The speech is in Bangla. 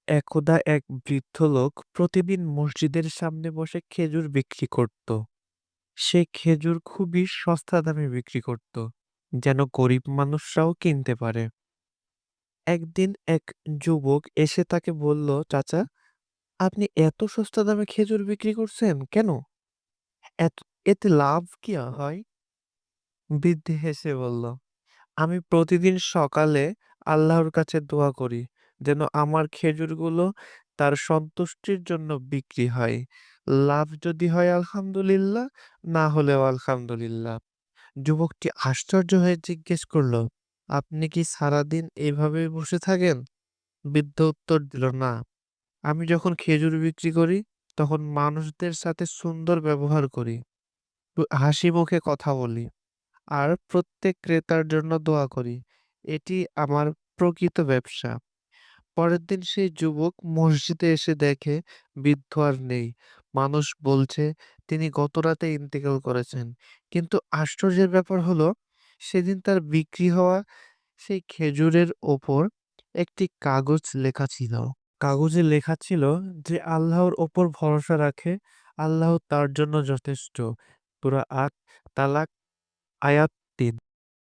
একদা এক বৃদ্ধ লোক প্রতিদিন মসজিদের সামনে বসে খেজুর বিক্রি করত। সে খেজুর খুবই সস্তা দামে বিক্রি করত, যেন গরিব মানুষরাও কিনতে পারে। একদিন এক যুবক এসে তাকে বলল, চাচা, আপনি এত সস্তা দামে খেজুর বিক্রি করছেন কেন? এত এতে লাভ কি হয়? বৃদ্ধ হেসে বলল, আমি প্রতিদিন সকালে আল্লাহর কাছে দোয়া করি যেন আমার খেজুরগুলো তার সন্তুষ্টির জন্য বিক্রি হয়। লাভ যদি হয় আলহামদুলিল্লাহ, না হলেও আলহামদুলিল্লাহ। যুবকটি আশ্চর্য হয়ে জিজ্ঞেস করলো, আপনি কি সারাদিন এভাবেই বসে থাকেন? বৃদ্ধ উত্তর দিল, না, আমি যখন খেজুর বিক্রি করি তখন মানুষদের সাথে সুন্দর ব্যবহার করি, হাসি মুখে কথা বলি, আর প্রত্যেক ক্রেতার জন্য দোয়া করি। এটি আমার প্রকৃত ব্যবসা। পরের দিন সেই যুবক মসজিদে এসে দেখে বৃদ্ধ আর নেই। মানুষ বলছে তিনি গত রাতে ইন্তেকাল করেছেন। কিন্তু আশ্চর্যের ব্যাপার হলো, সেদিন তার বিক্রি হওয়া সেই খেজুরের ওপর একটি কাগজ লেখা ছিল। কাগজে লেখা ছিল, যে আল্লাহর ওপর ভরসা রাখে, আল্লাহ তার জন্য যথেষ্ট। সূরা আত তালাক, আয়াত